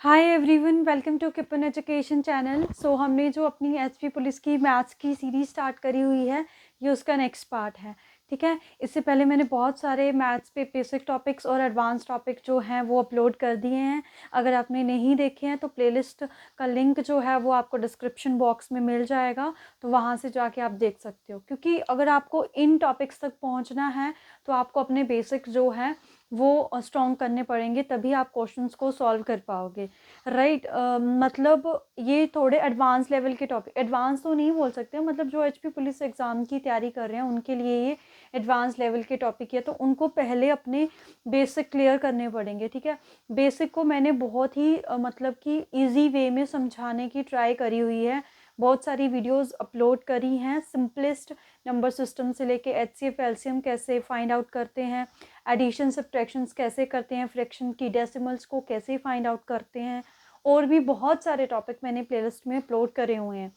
Hi everyone, welcome to किपन education channel. So हमने जो अपनी एचपी पुलिस की मैथ्स की सीरीज स्टार्ट करी हुई है, ये उसका नेक्स्ट पार्ट है। ठीक है, इससे पहले मैंने बहुत सारे मैथ्स पे बेसिक टॉपिक्स और एडवांस टॉपिक जो हैं वो अपलोड कर दिए हैं। अगर आपने नहीं देखे हैं तो प्लेलिस्ट का लिंक जो है वो आपको डिस्क्रिप्शन बॉक्स में मिल जाएगा, तो वहाँ से जाके आप देख सकते हो। क्योंकि अगर आपको इन टॉपिक्स तक पहुँचना है तो आपको अपने बेसिक जो है वो स्ट्रॉन्ग करने पड़ेंगे, तभी आप क्वेश्चंस को सॉल्व कर पाओगे। राइट। मतलब ये थोड़े एडवांस लेवल के टॉपिक, एडवांस तो नहीं बोल सकते, मतलब जो एचपी पुलिस एग्ज़ाम की तैयारी कर रहे हैं उनके लिए ये एडवांस लेवल के टॉपिक है, तो उनको पहले अपने बेसिक क्लियर करने पड़ेंगे। ठीक है, बेसिक को मैंने बहुत ही मतलब कि इजी वे में समझाने की ट्राई करी हुई है। बहुत सारी वीडियोस अपलोड करी हैं, सिंपलेस्ट नंबर सिस्टम से लेके एचसीएफ एलसीएम कैसे फाइंड आउट करते हैं, एडिशन सब्ट्रैक्शंस कैसे करते हैं, फ्रैक्शन की डेसिमल्स को कैसे फाइंड आउट करते हैं, और भी बहुत सारे टॉपिक मैंने प्लेलिस्ट में अपलोड करे हुए हैं।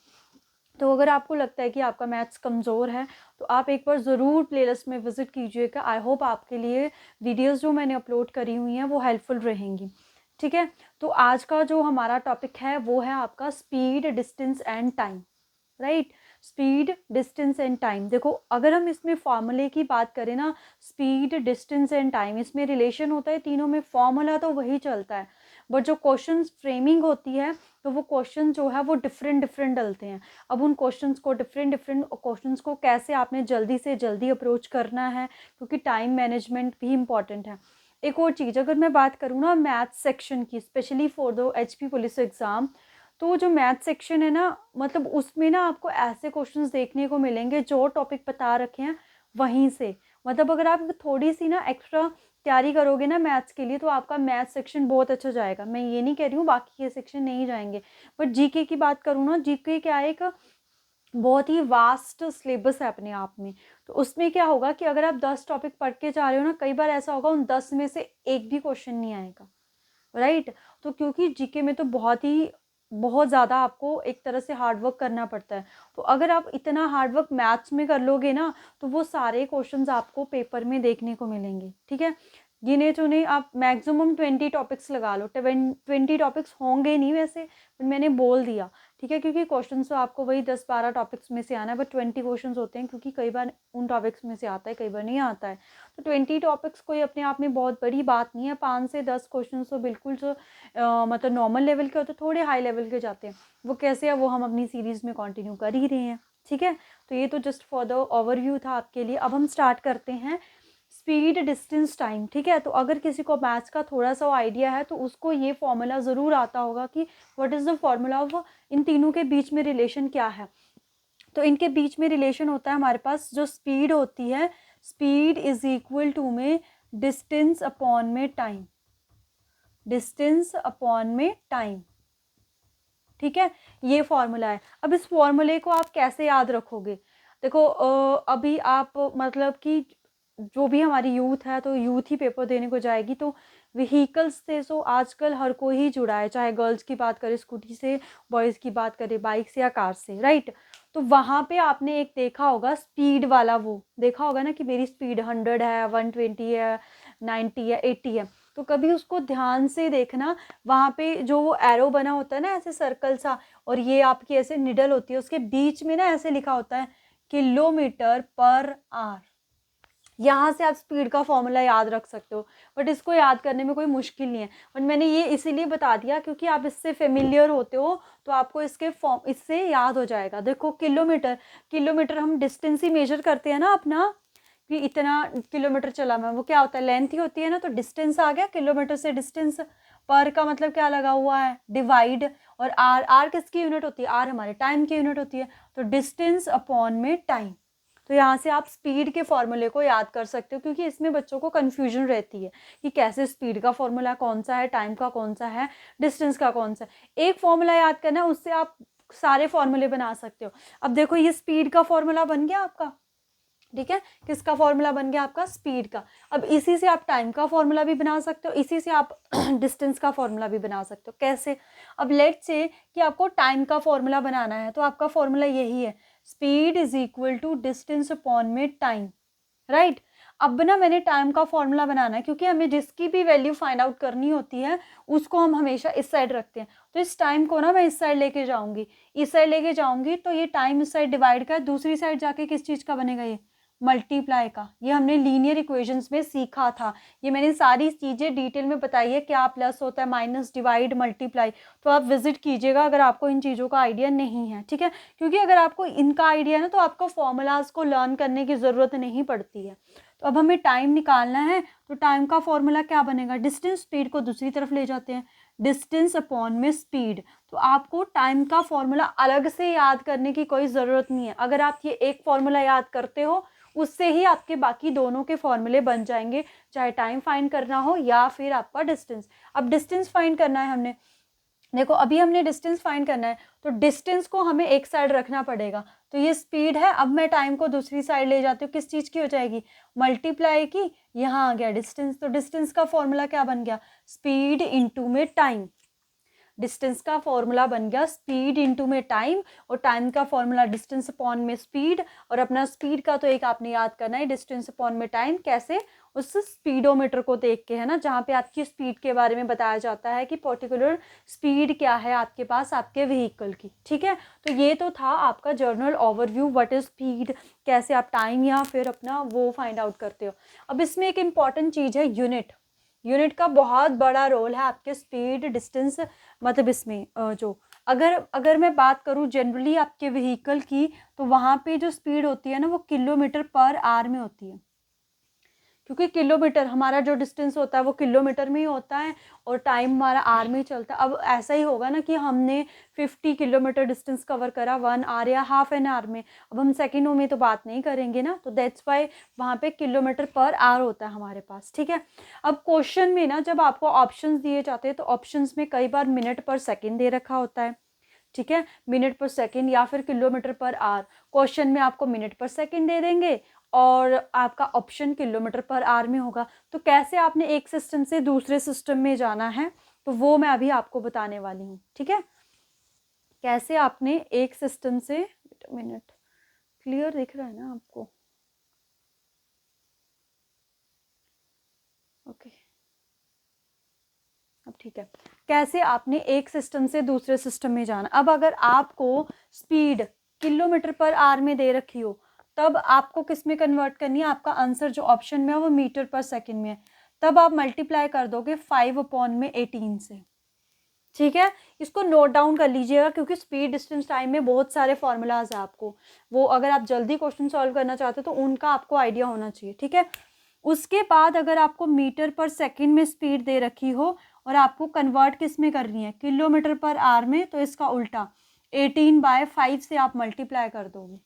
तो अगर आपको लगता है कि आपका मैथ्स कमज़ोर है तो आप एक बार ज़रूर प्लेलिस्ट में विज़िट कीजिएगा। आई होप आपके लिए वीडियोस जो मैंने अपलोड करी हुई हैं वो हेल्पफुल रहेंगी। ठीक है, तो आज का जो हमारा टॉपिक है वो है आपका speed, distance and time. Right, speed, distance and time. देखो, अगर हम इसमें फॉर्मूले की बात करें ना, स्पीड, डिस्टेंस एंड टाइम, इसमें रिलेशन होता है तीनों में, फॉर्मूला तो वही चलता है, बट जो क्वेश्चन फ्रेमिंग होती है तो वो क्वेश्चन जो है वो डिफरेंट डिफरेंट डलते हैं। अब उन क्वेश्चंस को, डिफरेंट डिफरेंट क्वेश्चंस को कैसे आपने जल्दी से जल्दी अप्रोच करना है, क्योंकि टाइम मैनेजमेंट भी इंपॉर्टेंट है। एक और चीज़, अगर मैं बात करूँ ना मैथ्स सेक्शन की, specially for the HP police exam, तो जो मैथ सेक्शन है ना, मतलब उसमें ना आपको ऐसे क्वेश्चंस देखने को मिलेंगे जो टॉपिक बता रखे हैं वहीं से। मतलब अगर आप थोड़ी सी ना एक्स्ट्रा तैयारी करोगे ना मैथ्स के लिए तो आपका मैथ सेक्शन बहुत अच्छा जाएगा। मैं ये नहीं कह रही हूँ बाकी के सेक्शन नहीं जाएंगे, बट जीके की बात करूँ ना, जीके क्या है, एक बहुत ही वास्ट सिलेबस है अपने आप में। तो उसमें क्या होगा कि अगर आप 10 टॉपिक पढ़ के जा रहे हो ना, कई बार ऐसा होगा उन 10 में से एक भी क्वेश्चन नहीं आएगा। राइट। तो क्योंकि जीके में तो बहुत ज़्यादा आपको एक तरह से हार्ड वर्क करना पड़ता है, तो अगर आप इतना हार्ड वर्क मैथ्स में कर लोगे ना तो वो सारे क्वेश्चंस आपको पेपर में देखने को मिलेंगे। ठीक है, गिने चुने आप मैक्सिमम 20 टॉपिक्स लगा लो, 20 टॉपिक्स होंगे नहीं वैसे, पर मैंने बोल दिया। ठीक है, क्योंकि क्वेश्चन तो आपको वही 10-12 टॉपिक्स में से आना है, बट 20 क्वेश्चन होते हैं, क्योंकि कई बार उन टॉपिक्स में से आता है, कई बार नहीं आता है। तो 20 टॉपिक्स कोई अपने आप में बहुत बड़ी बात नहीं है। 5 से 10 क्वेश्चन तो बिल्कुल जो मतलब नॉर्मल लेवल के होते, थोड़े हाई लेवल के जाते हैं। वो कैसे है वो हम अपनी सीरीज़ में कंटिन्यू कर ही रहे हैं। ठीक है, तो ये तो जस्ट फॉर द ओवरव्यू था आपके लिए। अब हम स्टार्ट करते हैं स्पीड, डिस्टेंस, टाइम। ठीक है, तो अगर किसी को मैथ्स का थोड़ा सा आइडिया है तो उसको ये फॉर्मूला ज़रूर आता होगा कि what is the formula of इन तीनों के बीच में रिलेशन क्या है। तो इनके बीच में रिलेशन होता है हमारे पास, जो स्पीड होती है, स्पीड इज इक्वल टू में डिस्टेंस अपॉन में टाइम, डिस्टेंस अपॉन में टाइम। ठीक है, ये फॉर्मूला है। अब इस फॉर्मूले को आप कैसे याद रखोगे? देखो, अभी आप मतलब कि जो भी हमारी यूथ है तो यूथ ही पेपर देने को जाएगी, तो व्हीकल्स से तो आजकल हर कोई ही जुड़ा है, चाहे गर्ल्स की बात करें स्कूटी से, बॉयज़ की बात करें बाइक से या कार से। राइट, तो वहाँ पे आपने एक देखा होगा स्पीड वाला, वो देखा होगा ना कि मेरी स्पीड 100 है, 120 है, 90 है, 80 है। तो कभी उसको ध्यान से देखना, वहाँ पे जो वो एरो बना होता है ना ऐसे सर्कल सा, और ये आपकी ऐसे निडल होती है, उसके बीच में ना ऐसे लिखा होता है किलोमीटर पर आवर। यहाँ से आप स्पीड का फॉर्मूला याद रख सकते हो, बट इसको याद करने में कोई मुश्किल नहीं है। बट मैंने ये इसीलिए बता दिया क्योंकि आप इससे फेमिलियर होते हो, तो आपको इसके फॉर्म इससे याद हो जाएगा। देखो, किलोमीटर, किलोमीटर हम डिस्टेंस ही मेजर करते हैं ना अपना, कि इतना किलोमीटर चला मैं, वो क्या होता है, लेंथ ही होती है ना। तो डिस्टेंस आ गया, किलोमीटर से डिस्टेंस। पर का मतलब क्या लगा हुआ है, डिवाइड। और आर, आर किसकी यूनिट होती है, आर हमारे टाइम की यूनिट होती है। तो डिस्टेंस अपॉन में टाइम। तो यहाँ से आप स्पीड के फॉर्मूले को याद कर सकते हो, क्योंकि इसमें बच्चों को कन्फ्यूजन रहती है कि कैसे स्पीड का फॉर्मूला कौन सा है, टाइम का कौन सा है, डिस्टेंस का कौन सा है। एक फॉर्मूला याद करना है, उससे आप सारे फॉर्मूले बना सकते हो। अब देखो, ये स्पीड का फॉर्मूला बन गया आपका। ठीक है, किसका फॉर्मूला बन गया आपका, स्पीड का। अब इसी से आप टाइम का फॉर्मूला भी बना सकते हो, इसी से आप डिस्टेंस का फॉर्मूला भी बना सकते हो। कैसे? अब लेट्स से कि आपको टाइम का फॉर्मूला बनाना है, तो आपका फॉर्मूला यही है, speed is equal to distance upon में टाइम। राइट। अब ना मैंने टाइम का फॉर्मूला बनाना है, क्योंकि हमें जिसकी भी वैल्यू फाइंड आउट करनी होती है उसको हम हमेशा इस साइड रखते हैं। तो इस टाइम को ना मैं इस साइड लेके जाऊंगी, इस साइड लेके जाऊंगी, तो ये टाइम इस साइड डिवाइड का, दूसरी साइड जाके किस चीज़ का बनेगा, ये मल्टीप्लाई का। ये हमने लीनियर इक्वेशंस में सीखा था, ये मैंने सारी चीज़ें डिटेल में बताई है, क्या प्लस होता है, माइनस, डिवाइड, मल्टीप्लाई। तो आप विजिट कीजिएगा अगर आपको इन चीज़ों का आइडिया नहीं है, ठीक है। क्योंकि अगर आपको इनका आइडिया है ना, तो आपको फॉर्मूलाज को लर्न करने की ज़रूरत नहीं पड़ती है। तो अब हमें टाइम निकालना है, तो टाइम का फॉर्मूला क्या बनेगा, डिस्टेंस, स्पीड को दूसरी तरफ ले जाते हैं, डिस्टेंस अपॉन में स्पीड। तो आपको टाइम का फॉर्मूला अलग से याद करने की कोई ज़रूरत नहीं है। अगर आप ये एक फॉर्मूला याद करते हो, उससे ही आपके बाकी दोनों के फॉर्मूले बन जाएंगे, चाहे टाइम फाइंड करना हो या फिर आपका डिस्टेंस। अब डिस्टेंस फाइंड करना है हमने, देखो अभी हमने डिस्टेंस फाइंड करना है, तो डिस्टेंस को हमें एक साइड रखना पड़ेगा। तो ये स्पीड है, अब मैं टाइम को दूसरी साइड ले जाती हूँ, किस चीज़ की हो जाएगी, मल्टीप्लाई की। यहाँ आ गया डिस्टेंस, तो डिस्टेंस का फॉर्मूला क्या बन गया, स्पीड इंटू में टाइम। डिस्टेंस का फॉर्मूला बन गया स्पीड इंटू में टाइम, और टाइम का फॉर्मूला डिस्टेंस अपॉन में स्पीड। और अपना स्पीड का तो एक आपने याद करना है, डिस्टेंस अपॉन में टाइम, कैसे, उस स्पीडोमीटर को देख के, है ना, जहाँ पे आपकी स्पीड के बारे में बताया जाता है कि पर्टिकुलर स्पीड क्या है आपके पास आपके व्हीकल की, ठीक है। तो ये तो था आपका journal overview, what is speed, कैसे आप टाइम या फिर अपना वो फाइंड आउट करते हो। अब इसमें एक इम्पॉर्टेंट चीज़ है यूनिट। यूनिट का बहुत बड़ा रोल है आपके स्पीड, डिस्टेंस, मतलब इसमें जो अगर अगर मैं बात करूँ जनरली आपके व्हीकल की, तो वहाँ पे जो स्पीड होती है ना, वो किलोमीटर पर आवर में होती है, क्योंकि किलोमीटर हमारा जो डिस्टेंस होता है वो किलोमीटर में ही होता है, और टाइम हमारा आवर में ही चलता है। अब ऐसा ही होगा ना कि हमने 50 किलोमीटर डिस्टेंस कवर करा 1 आवर या हाफ एन आवर में, अब हम सेकेंडों में तो बात नहीं करेंगे ना, तो दैट्स वाई वहाँ पे किलोमीटर पर आवर होता है हमारे पास, ठीक है। अब क्वेश्चन में ना जब आपको ऑप्शंस दिए जाते हैं, तो ऑप्शंस में कई बार मिनट पर सेकेंड दे रखा होता है, ठीक है, मिनट पर सेकंड या फिर किलोमीटर पर आवर। क्वेश्चन में आपको मिनट पर सेकंड दे देंगे और आपका ऑप्शन किलोमीटर पर आवर में होगा। तो कैसे आपने एक सिस्टम से दूसरे सिस्टम में जाना है, तो वो मैं अभी आपको बताने वाली हूँ, ठीक है। कैसे आपने एक सिस्टम से, मिनट क्लियर दिख रहा है ना आपको, ओके, अब ठीक है। कैसे आपने एक सिस्टम से दूसरे सिस्टम में जाना। अब अगर आपको स्पीड किलोमीटर पर आवर में दे रखी हो, तब आपको किस में कन्वर्ट करनी है, आपका आंसर जो ऑप्शन में है वो मीटर पर सेकंड में है, तब आप मल्टीप्लाई कर दोगे 5/18 से, ठीक है। इसको नोट डाउन कर लीजिएगा, क्योंकि स्पीड, डिस्टेंस, टाइम में बहुत सारे फॉर्मूलाज है आपको, वो अगर आप जल्दी क्वेश्चन सॉल्व करना चाहते हो तो उनका आपको आइडिया होना चाहिए, ठीक है। उसके बाद अगर आपको मीटर पर सेकंड में स्पीड दे रखी हो और आपको कन्वर्ट किस में करनी है, किलोमीटर पर आवर में, तो इसका उल्टा 18/5 से आप मल्टीप्लाई कर दोगे।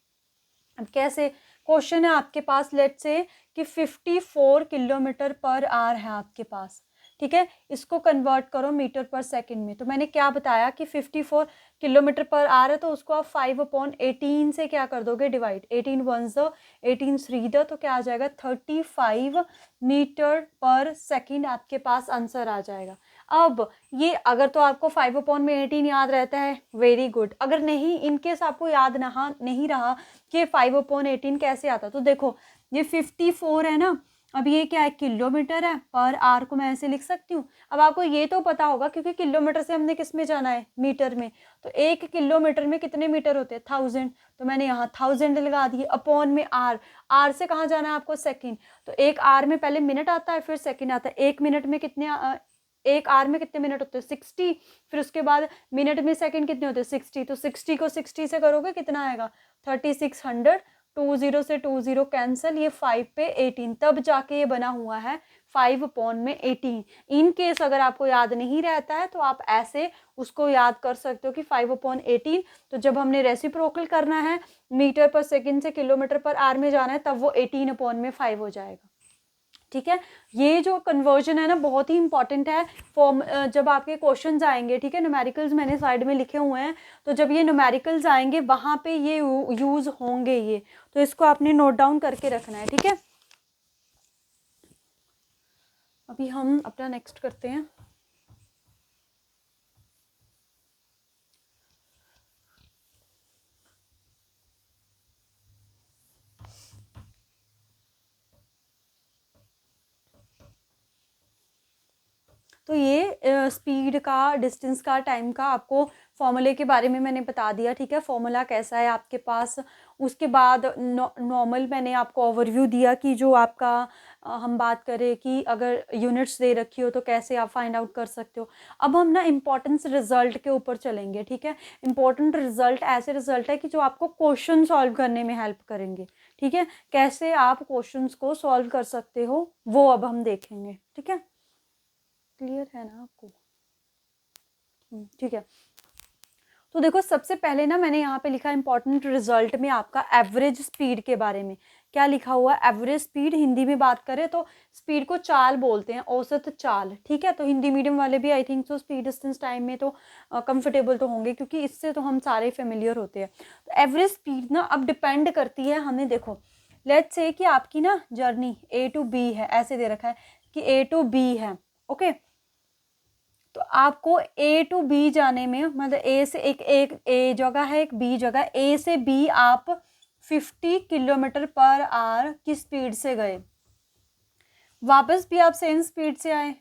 अब कैसे, क्वेश्चन है आपके पास, लेट से कि 54 किलोमीटर पर आवर है आपके पास, ठीक है। इसको कन्वर्ट करो मीटर पर सेकंड में, तो मैंने क्या बताया कि 54 किलोमीटर पर आवर है, तो उसको आप 5/18 से क्या कर दोगे, डिवाइड, 18 1 18 3 तो क्या आ जाएगा, 35 मीटर पर सेकंड आपके पास आंसर आ जाएगा। अब ये अगर तो आपको 5/18 याद रहता है, वेरी गुड। अगर नहीं, इनकेस आपको याद नहीं रहा कि 5/18 कैसे आता, तो देखो ये 54 है ना, अब ये क्या है, किलोमीटर है, पर आर को मैं ऐसे लिख सकती हूँ। अब आपको ये तो पता होगा, क्योंकि किलोमीटर से हमने किस में जाना है, मीटर में, तो 1 किलोमीटर में कितने मीटर होते हैं, 1000, तो मैंने यहाँ 1000 लगा दिए, अपॉन में आर, आर से कहाँ जाना है आपको, सेकंड, तो एक आर में पहले मिनट आता है फिर सेकंड आता है, एक मिनट में कितने एक आर में कितने मिनट होते हैं, 60, फिर उसके बाद मिनट में सेकंड कितने होते हैं, 60, तो 60 को 60 से करोगे कितना आएगा, 3600, 20 से 20 कैंसिल, ये 5/18, तब जाके ये बना हुआ है 5/18। इन केस अगर आपको याद नहीं रहता है, तो आप ऐसे उसको याद कर सकते हो कि 5/18, तो जब हमने रेसिप्रोकल करना है, मीटर पर सेकंड से किलोमीटर पर आवर में जाना है, तब वो 18/5 हो जाएगा, ठीक है। ये जो कन्वर्जन है ना, बहुत ही इंपॉर्टेंट है फॉर्म, जब आपके क्वेश्चंस आएंगे, ठीक है, न्यूमेरिकल्स मैंने साइड में लिखे हुए हैं, तो जब ये न्यूमेरिकल्स आएंगे वहाँ पे ये यूज़ होंगे ये, तो इसको आपने नोट डाउन करके रखना है, ठीक है। अभी हम अपना नेक्स्ट करते हैं। तो ये स्पीड का, डिस्टेंस का, टाइम का आपको फॉर्मूले के बारे में मैंने बता दिया, ठीक है। फॉर्मूला कैसा है आपके पास। उसके बाद नॉर्मल मैंने आपको ओवरव्यू दिया कि जो आपका हम बात करें कि अगर यूनिट्स दे रखी हो तो कैसे आप फाइंड आउट कर सकते हो। अब हम ना इम्पोर्टेंस रिजल्ट के ऊपर चलेंगे, ठीक है। इम्पोर्टेंट रिजल्ट ऐसे रिजल्ट है कि जो आपको क्वेश्चन सॉल्व करने में हेल्प करेंगे, ठीक है। कैसे आप क्वेश्चंस को सॉल्व कर सकते हो वो अब हम देखेंगे, ठीक है। क्लियर है ना आपको? ठीक है। तो देखो सबसे पहले ना मैंने यहाँ पे लिखा इंपॉर्टेंट रिजल्ट में आपका एवरेज स्पीड के बारे में। क्या लिखा हुआ है? Average speed. हिंदी में बात करें तो स्पीड को चाल बोलते हैं, औसत चाल, ठीक है। तो हिंदी मीडियम वाले भी I think so speed distance time में तो कंफर्टेबल तो होंगे, क्योंकि इससे तो हम सारे फेमिलियर होते हैं। तो एवरेज स्पीड ना अब डिपेंड करती है हमें, देखो लेट्स से कि आपकी ना जर्नी A to B है, ऐसे दे रखा है कि A to B है, ओके। तो आपको A to B जाने में, मतलब A से एक A जगह है, एक B जगह, A से B आप 50 किलोमीटर पर आवर की स्पीड से गए, वापस भी आप सेम स्पीड से आए,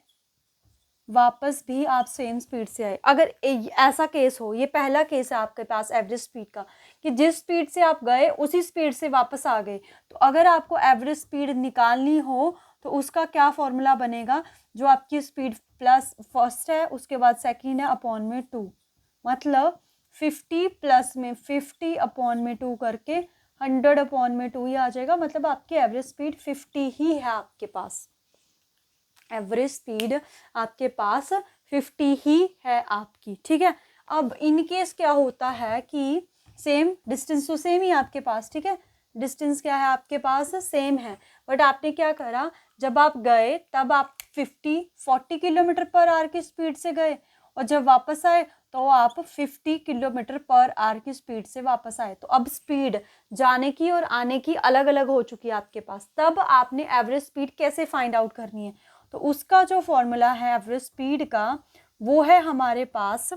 वापस भी आप सेम स्पीड से आए। अगर ऐसा केस हो, ये पहला केस है आपके पास एवरेज स्पीड का, कि जिस स्पीड से आप गए उसी स्पीड से वापस आ गए। तो अगर आपको एवरेज स्पीड निकालनी हो तो उसका क्या फॉर्मूला बनेगा? जो आपकी स्पीड प्लस फर्स्ट है, उसके बाद सेकंड है, अपॉन में 2, मतलब 50 प्लस में 50 अपॉन में 2 करके 100 अपॉन में 2 ही आ जाएगा। मतलब आपकी एवरेज स्पीड 50 ही है आपके पास। एवरेज स्पीड आपके पास 50 ही है आपकी, ठीक है। अब इन केस क्या होता है कि सेम डिस्टेंस तो सेम ही आपके पास, ठीक है। डिस्टेंस क्या है आपके पास? सेम है, बट आपने क्या करा, जब आप गए तब आप 40 किलोमीटर पर आवर की स्पीड से गए, और जब वापस आए तो आप 50 किलोमीटर पर आवर की स्पीड से वापस आए। तो अब स्पीड जाने की और आने की अलग अलग हो चुकी है आपके पास। तब आपने एवरेज स्पीड कैसे फाइंड आउट करनी है? तो उसका जो फॉर्मूला है एवरेज स्पीड का, वो है हमारे पास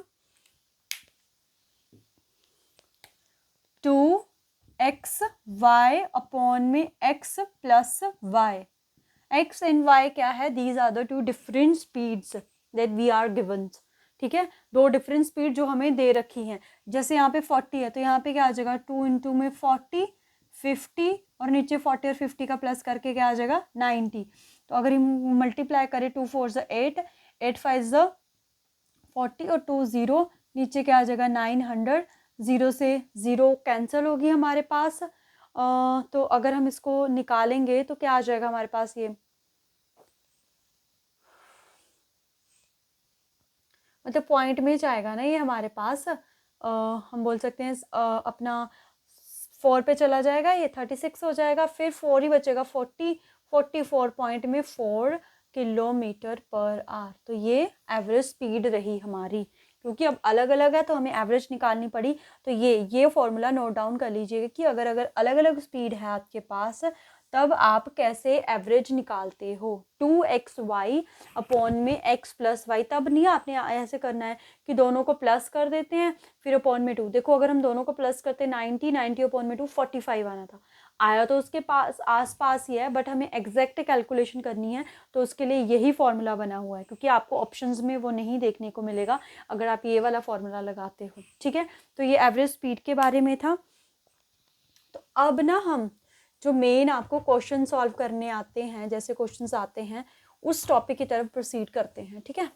2xy अपॉन में x plus y। x and y क्या है? These are the two different speeds that we are given, ठीक है। दो डिफरेंट स्पीड जो हमें दे रखी हैं। जैसे यहाँ पे 40 है तो यहाँ पे क्या आ जाएगा? 2 इंटू में 40, 50, और नीचे 40 और 50 का प्लस करके क्या आ जाएगा? 90। तो अगर हम मल्टीप्लाई करें, 2 4 ज़ 8, 8 5 ज़ 40 और 2 0, नीचे क्या आ जाएगा? 900। 0 से 0 कैंसिल होगी हमारे पास। तो अगर हम इसको निकालेंगे तो क्या आ जाएगा हमारे पास? ये मतलब पॉइंट में जाएगा ना ये हमारे पास। हम बोल सकते हैं अपना 4 पे चला जाएगा, ये 36 हो जाएगा, फिर 4 ही बचेगा, 44 पॉइंट में 4 किलोमीटर पर आवर। तो ये एवरेज स्पीड रही हमारी, क्योंकि अब अलग अलग है तो हमें एवरेज निकालनी पड़ी। तो ये फॉर्मूला नोट डाउन कर लीजिएगा कि अगर अलग अलग स्पीड है आपके पास, तब आप कैसे एवरेज निकालते हो। 2xy अपॉन में x प्लस वाई। तब नहीं आपने ऐसे करना है कि दोनों को प्लस कर देते हैं फिर अपॉन में 2। देखो अगर हम दोनों को प्लस करते 90 अपॉन में 2 45 आना था, आया तो उसके पास आस पास ही है, बट हमें एग्जैक्ट कैलकुलेशन करनी है तो उसके लिए यही फॉर्मूला बना हुआ है, क्योंकि आपको ऑप्शंस में वो नहीं देखने को मिलेगा अगर आप ये वाला फॉर्मूला लगाते हो, ठीक है। तो ये एवरेज स्पीड के बारे में था। तो अब ना हम जो मेन आपको क्वेश्चन सॉल्व करने आते हैं, जैसे क्वेश्चंस आते हैं, उस टॉपिक की तरफ प्रोसीड करते हैं, ठीक है।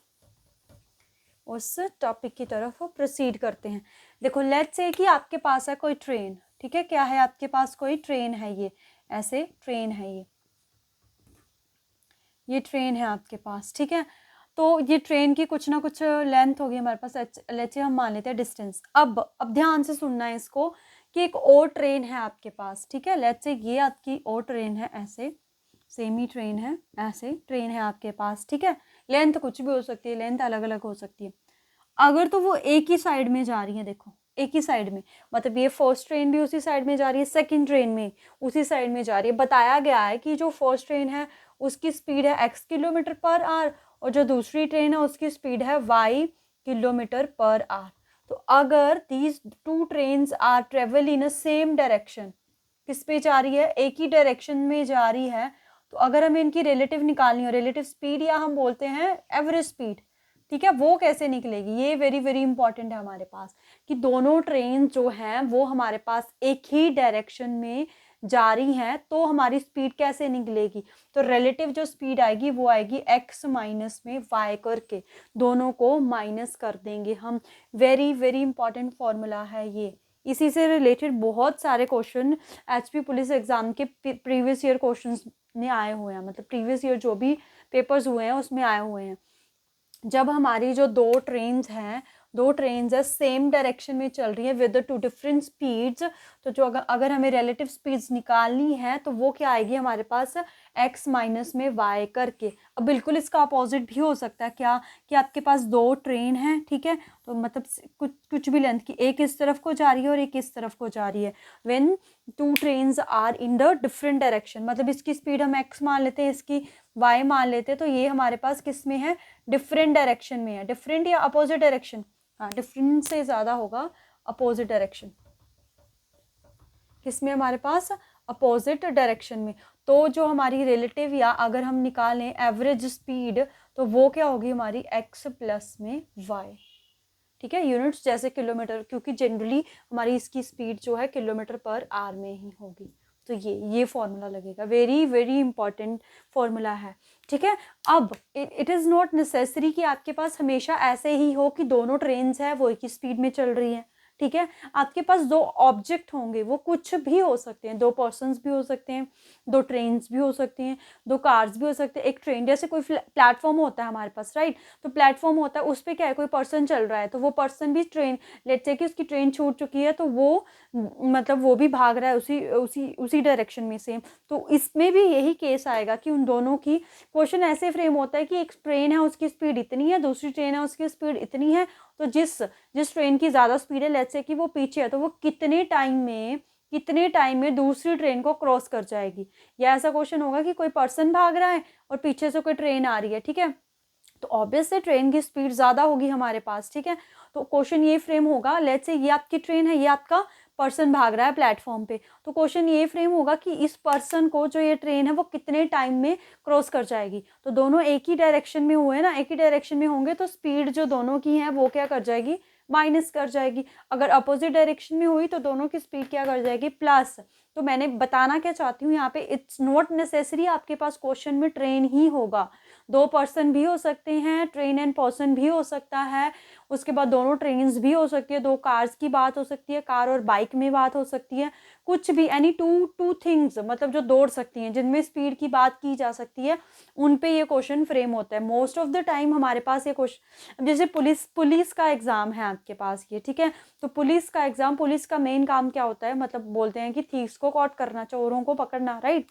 उस टॉपिक की तरफ प्रोसीड करते हैं। देखो लेट्स से कि आपके पास है कोई ट्रेन, ठीक है। क्या है आपके पास? कोई ट्रेन है, ये ऐसे ट्रेन है, ये ट्रेन है आपके पास, ठीक है। तो ये ट्रेन की कुछ ना कुछ लेंथ होगी हमारे पास, लेट्स से हम मान लेते हैं डिस्टेंस। अब ध्यान से सुनना है इसको कि एक और ट्रेन है आपके पास, ठीक है। लेट्स से ये आपकी और ट्रेन है, ऐसे सेम ही ट्रेन है, ऐसे ट्रेन है आपके पास, ठीक है। लेंथ कुछ भी हो सकती है, लेंथ अलग अलग हो सकती है। अगर तो वो एक ही साइड में जा रही है, देखो एक ही साइड में, मतलब ये फर्स्ट ट्रेन भी उसी साइड में जा रही है, सेकंड ट्रेन में उसी साइड में जा रही है। बताया गया है कि जो फर्स्ट ट्रेन है उसकी स्पीड है x किलोमीटर पर आवर, और जो दूसरी ट्रेन है उसकी स्पीड है y किलोमीटर पर आवर। तो अगर these two trains are travel in a same direction, किस पे जा रही है? एक ही डायरेक्शन में जा रही है, तो अगर हमें इनकी रिलेटिव निकालनी हो, रिलेटिव स्पीड या हम बोलते हैं एवरेज स्पीड, ठीक है, वो कैसे निकलेगी, ये वेरी वेरी इंपॉर्टेंट है हमारे पास कि दोनों ट्रेन जो हैं वो हमारे पास एक ही डायरेक्शन में जा रही हैं, तो हमारी स्पीड कैसे निकलेगी। तो रिलेटिव जो स्पीड आएगी वो आएगी x माइनस में y करके, दोनों को माइनस कर देंगे हम। वेरी वेरी इंपॉर्टेंट फॉर्मूला है ये। इसी से रिलेटेड बहुत सारे क्वेश्चन एचपी पुलिस एग्जाम के प्रीवियस ईयर क्वेश्चंस में आए हुए हैं, मतलब प्रीवियस ईयर जो भी पेपर्स हुए हैं उसमें आए हुए हैं। जब हमारी जो दो ट्रेन्स हैं सेम डायरेक्शन में चल रही है विद टू डिफरेंट स्पीड्स, तो जो अगर हमें रिलेटिव स्पीड्स निकालनी है तो वो क्या आएगी हमारे पास x माइनस में y करके। अब बिल्कुल इसका अपोजिट भी हो सकता है क्या, कि आपके पास दो ट्रेन हैं, ठीक है, तो मतलब कुछ भी लेंथ की, एक इस तरफ को जा रही है और एक इस तरफ को जा रही है। When two trains are in the different direction, मतलब इसकी स्पीड हम x मान लेते हैं, इसकी y मान लेते हैं, तो ये हमारे पास किस में है, डिफरेंट डायरेक्शन में है। डिफरेंट या अपोजिट डायरेक्शन, हाँ डिफरेंट से ज़्यादा होगा अपोजिट डायरेक्शन, किसमें हमारे पास अपोजिट डायरेक्शन में। तो जो हमारी रिलेटिव या अगर हम निकालें एवरेज स्पीड, तो वो क्या होगी हमारी x प्लस में y, ठीक है, यूनिट्स जैसे किलोमीटर, क्योंकि जनरली हमारी इसकी स्पीड जो है किलोमीटर पर आवर में ही होगी। तो ये फॉर्मूला लगेगा, वेरी वेरी इंपॉर्टेंट फॉर्मूला है, ठीक है। अब इट इज़ नॉट नेसेसरी कि आपके पास हमेशा ऐसे ही हो कि दोनों ट्रेन्स हैं वो एक ही स्पीड में चल रही हैं, ठीक है। आपके पास दो ऑब्जेक्ट होंगे, वो कुछ भी हो सकते हैं, दो पर्सन्स भी हो सकते हैं, दो ट्रेन्स भी हो सकती हैं, दो कार्स भी हो सकते हैं। एक ट्रेन जैसे कोई प्लेटफॉर्म होता है हमारे पास, राइट, तो प्लेटफॉर्म होता है, उस पर क्या है, कोई पर्सन चल रहा है, तो वो पर्सन भी ट्रेन, लेट्स से कि उसकी ट्रेन छूट चुकी है, तो वो मतलब वो भी भाग रहा है उसी उसी उसी डायरेक्शन में से। तो इसमें भी यही केस आएगा कि उन दोनों की क्वेश्चन ऐसे फ्रेम होता है कि एक ट्रेन है उसकी स्पीड इतनी है, दूसरी ट्रेन है उसकी स्पीड इतनी है, तो जिस ट्रेन की ज़्यादा स्पीड है, लेट्स से कि वो पीछे है, तो वो कितने टाइम में दूसरी ट्रेन को क्रॉस कर जाएगी। या ऐसा क्वेश्चन होगा कि कोई पर्सन भाग रहा है और पीछे से कोई ट्रेन आ रही है, ठीक है, तो ऑब्वियस है ट्रेन की स्पीड ज़्यादा होगी हमारे पास, ठीक है। तो क्वेश्चन ये फ्रेम होगा, लेट्स से ये आपकी ट्रेन है, ये आपका पर्सन भाग रहा है प्लेटफॉर्म पे, तो क्वेश्चन ये फ्रेम होगा कि इस पर्सन को जो ये ट्रेन है वो कितने टाइम में क्रॉस कर जाएगी। तो दोनों एक ही डायरेक्शन में हुए ना, एक ही डायरेक्शन में होंगे, तो स्पीड जो दोनों की है वो क्या कर जाएगी, माइनस कर जाएगी। अगर अपोजिट डायरेक्शन में हुई तो दोनों की स्पीड क्या कर जाएगी, प्लस। तो मैंने बताना क्या चाहती हूँ यहाँ पे, इट्स नॉट नेसेसरी आपके पास क्वेश्चन में ट्रेन ही होगा, दो पर्सन भी हो सकते हैं, ट्रेन एंड पर्सन भी हो सकता है, उसके बाद दोनों ट्रेन्स भी हो सकती है, दो कार्स की बात हो सकती है, कार और बाइक में बात हो सकती है, कुछ भी, एनी टू थिंग्स, मतलब जो दौड़ सकती हैं, जिनमें स्पीड की बात की जा सकती है, उन पे ये क्वेश्चन फ्रेम होता है मोस्ट ऑफ द टाइम हमारे पास। ये क्वेश्चन जैसे पुलिस का एग्जाम है आपके पास ये, ठीक है, तो पुलिस का एग्जाम, पुलिस का मेन काम क्या होता है, मतलब बोलते हैं कि थीव्स को कॉट करना, चोरों को पकड़ना, राइट।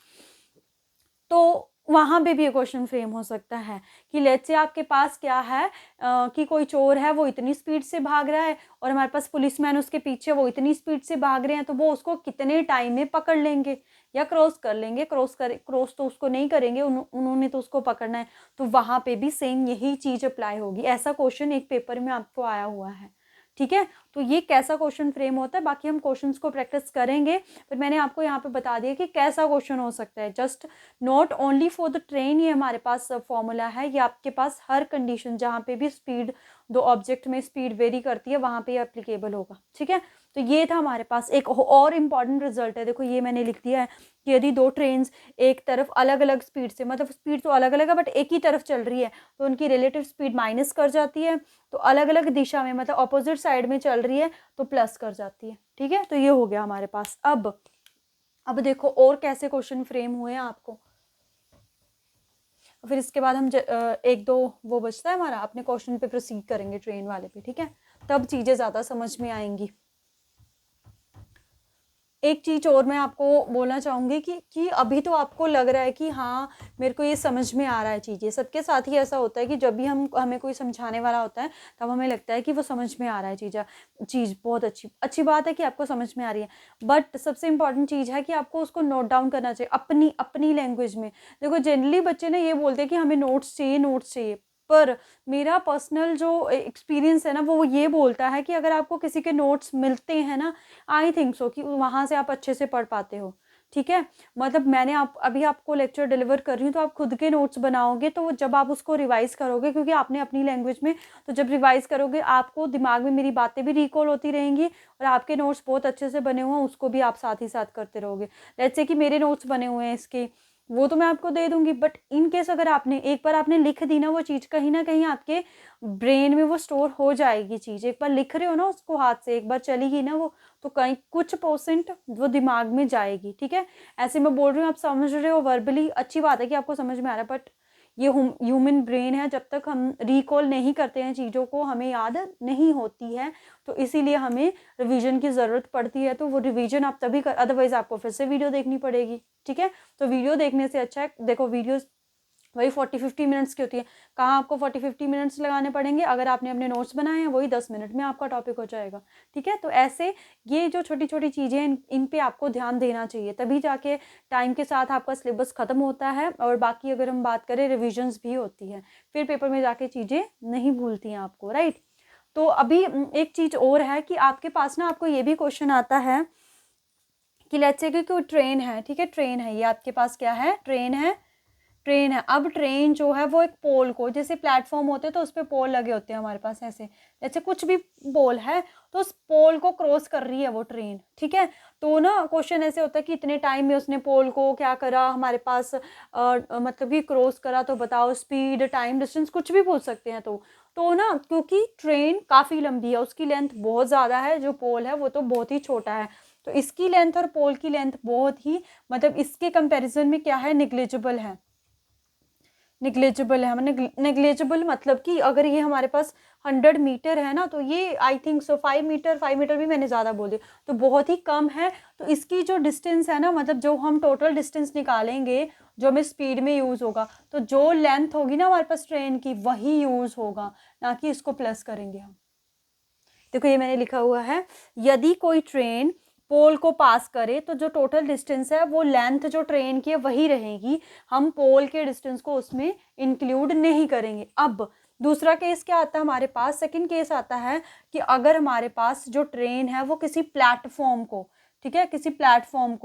तो वहाँ पे भी ये क्वेश्चन फ्रेम हो सकता है कि लेट्स से आपके पास क्या है कि कोई चोर है, वो इतनी स्पीड से भाग रहा है और हमारे पास पुलिसमैन उसके पीछे, वो इतनी स्पीड से भाग रहे हैं, तो वो उसको कितने टाइम में पकड़ लेंगे या क्रॉस कर लेंगे। क्रॉस तो उसको नहीं करेंगे, उन्होंने तो उसको पकड़ना है, तो वहाँ पे भी सेम यही चीज़ अप्लाई होगी। ऐसा क्वेश्चन एक पेपर में आपको आया हुआ है, ठीक है। तो ये कैसा क्वेश्चन फ्रेम होता है, बाकी हम क्वेश्चंस को प्रैक्टिस करेंगे, पर मैंने आपको यहाँ पे बता दिया कि कैसा क्वेश्चन हो सकता है। Just not only for the train ये हमारे पास फॉर्मूला है, ये आपके पास हर कंडीशन जहाँ पे भी स्पीड, दो ऑब्जेक्ट में स्पीड वेरी करती है, वहाँ पे एप्लीकेबल होगा, ठीक है। तो ये था हमारे पास। एक और इम्पॉर्टेंट रिजल्ट है, देखो ये मैंने लिख दिया है कि यदि दो ट्रेन्स एक तरफ अलग अलग स्पीड से, मतलब स्पीड तो अलग अलग है बट एक ही तरफ चल रही है, तो उनकी रिलेटिव स्पीड माइनस कर जाती है, तो अलग अलग दिशा में, मतलब अपोजिट साइड में चल रही है तो प्लस कर जाती है, ठीक है। तो ये हो गया हमारे पास। अब देखो और कैसे क्वेश्चन फ्रेम हुए हैं आपको, फिर इसके बाद हम एक दो वो बचता है हमारा, अपने क्वेश्चन पे प्रोसीड करेंगे ट्रेन वाले पे, ठीक है, तब चीज़ें ज़्यादा समझ में आएंगी। एक चीज़ और मैं आपको बोलना चाहूँगी कि अभी तो आपको लग रहा है कि हाँ मेरे को ये समझ में आ रहा है चीज़ें, सबके साथ ही ऐसा होता है कि जब भी हमें कोई समझाने वाला होता है तब हमें लगता है कि वो समझ में आ रहा है चीज़ बहुत अच्छी बात है कि आपको समझ में आ रही है, बट सबसे इम्पॉर्टेंट चीज़ है कि आपको उसको नोट डाउन करना चाहिए अपनी लैंग्वेज में। देखो जनरली बच्चे ना ये बोलते हैं कि हमें नोट्स चाहिए, पर मेरा पर्सनल जो एक्सपीरियंस है ना वो ये बोलता है कि अगर आपको किसी के नोट्स मिलते हैं ना, आई थिंक सो कि वहाँ से आप अच्छे से पढ़ पाते हो, ठीक है। मतलब मैंने अभी आपको लेक्चर डिलीवर कर रही हूँ तो आप खुद के नोट्स बनाओगे, तो जब आप उसको रिवाइज करोगे, क्योंकि आपने अपनी लैंग्वेज में, तो जब रिवाइज करोगे आपको दिमाग में मेरी बातें भी रिकॉल होती रहेंगी और आपके नोट्स बहुत अच्छे से बने हुए हैं उसको भी आप साथ ही साथ करते रहोगे। लेट्स से कि मेरे नोट्स बने हुए हैं इसके, वो तो मैं आपको दे दूंगी, बट इन केस अगर आपने एक बार आपने लिख दी ना वो चीज़, कहीं ना कहीं आपके ब्रेन में वो स्टोर हो जाएगी चीज़। एक बार लिख रहे हो ना उसको हाथ से, एक बार चली गई ना वो, तो कहीं कुछ परसेंट वो दिमाग में जाएगी। ठीक है, ऐसे मैं बोल रही हूँ, आप समझ रहे हो वर्बली, अच्छी बात है कि आपको समझ में आ रहा है, बट ये ह्यूमन ब्रेन है, जब तक हम रिकॉल नहीं करते हैं चीज़ों को हमें याद नहीं होती है, तो इसीलिए हमें रिवीजन की ज़रूरत पड़ती है। तो वो रिवीजन आप तभी कर, अदरवाइज आपको फिर से वीडियो देखनी पड़ेगी। ठीक है, तो वीडियो देखने से अच्छा है, देखो वीडियोस वही 40-50 मिनट्स की होती है, कहाँ आपको 40-50 मिनट्स लगाने पड़ेंगे, अगर आपने अपने नोट्स बनाए हैं वही 10 मिनट में आपका टॉपिक हो जाएगा। ठीक है, तो ऐसे ये जो छोटी छोटी चीज़ें हैं इन पे आपको ध्यान देना चाहिए, तभी जाके टाइम के साथ आपका सिलेबस ख़त्म होता है। और बाकी अगर हम बात करें रिविजन्स भी होती है, फिर पेपर में जाके चीज़ें नहीं भूलती हैं आपको, राइट। तो अभी एक चीज़ और है कि आपके पास ना, आपको ये भी क्वेश्चन आता है कि लेट्स से कि कोई ट्रेन है, ठीक है, ट्रेन है, ये आपके पास क्या है, ट्रेन है, ट्रेन है। अब ट्रेन जो है वो एक पोल को, जैसे प्लेटफॉर्म होते हैं तो उस पर पोल लगे होते हैं हमारे पास, ऐसे जैसे कुछ भी पोल है, तो उस पोल को क्रॉस कर रही है वो ट्रेन। ठीक है, तो ना क्वेश्चन ऐसे होता है कि इतने टाइम में उसने पोल को क्या करा हमारे पास, मतलब कि क्रॉस करा, तो बताओ स्पीड, टाइम, डिस्टेंस, कुछ भी पूछ सकते हैं। तो ना क्योंकि ट्रेन काफ़ी लंबी है, उसकी लेंथ बहुत ज़्यादा है, जो पोल है वो तो बहुत ही छोटा है, तो इसकी लेंथ और पोल की लेंथ बहुत ही, मतलब इसके कंपैरिजन में क्या है, निग्लिजिबल है। निग्लेजिबल है, हमें निग्लेजिबल मतलब कि अगर ये हमारे पास 100 मीटर है ना, तो ये आई थिंक सो 5 मीटर भी मैंने ज़्यादा बोल दिया, तो बहुत ही कम है। तो इसकी जो डिस्टेंस है ना, मतलब जो हम टोटल डिस्टेंस निकालेंगे, जो हमें स्पीड में यूज़ होगा, तो जो लेंथ होगी ना हमारे पास ट्रेन की, वही यूज़ होगा, ना कि इसको प्लस करेंगे हम। देखो ये मैंने लिखा हुआ है, यदि कोई ट्रेन पोल को पास करे तो जो टोटल डिस्टेंस है वो लेंथ जो ट्रेन की है वही रहेगी, हम पोल के डिस्टेंस को उसमें इंक्लूड नहीं करेंगे। अब दूसरा केस क्या आता है हमारे पास, सेकंड केस आता है कि अगर हमारे पास जो ट्रेन है वो किसी प्लेटफॉर्म को, ठीक है, किसी प्लेटफॉर्म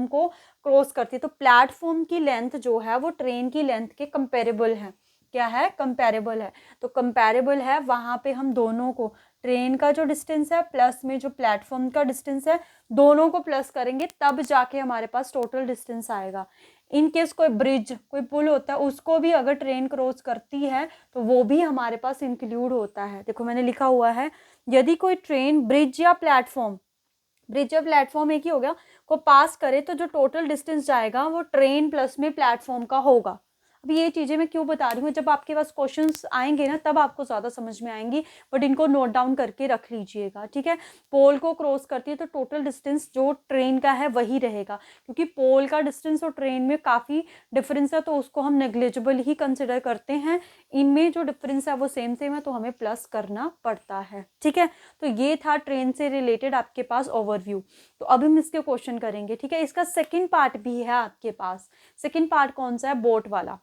को क्रॉस करती है, तो प्लेटफॉर्म की लेंथ जो है वो ट्रेन की लेंथ के कंपेरेबल है। क्या है, कंपेरेबल है। तो कंपेरेबल है, वहां पे हम दोनों को, ट्रेन का जो डिस्टेंस है प्लस में जो प्लेटफॉर्म का डिस्टेंस है, दोनों को प्लस करेंगे, तब जाके हमारे पास टोटल डिस्टेंस आएगा। इन केस कोई ब्रिज, कोई पुल होता है, उसको भी अगर ट्रेन क्रॉस करती है तो वो भी हमारे पास इंक्लूड होता है। देखो मैंने लिखा हुआ है, यदि कोई ट्रेन ब्रिज या प्लेटफॉर्म एक ही हो गया, को पास करे तो जो टोटल डिस्टेंस जाएगा वो ट्रेन प्लस में प्लेटफॉर्म का होगा। अब ये चीज़ें मैं क्यों बता रही हूँ, जब आपके पास क्वेश्चंस आएंगे ना तब आपको ज़्यादा समझ में आएंगी, बट इनको नोट डाउन करके रख लीजिएगा। ठीक है, पोल को क्रॉस करती है तो टोटल डिस्टेंस जो ट्रेन का है वही रहेगा, क्योंकि पोल का डिस्टेंस और ट्रेन में काफ़ी डिफरेंस है, तो उसको हम नेग्लिजिबल ही कंसिडर करते हैं। इनमें जो डिफरेंस है वो सेम है, तो हमें प्लस करना पड़ता है। ठीक है, तो ये था ट्रेन से रिलेटेड आपके पास ओवरव्यू। तो अब हम इसके क्वेश्चन करेंगे। ठीक है, इसका सेकेंड पार्ट भी है आपके पास। सेकेंड पार्ट कौन सा है, बोट वाला।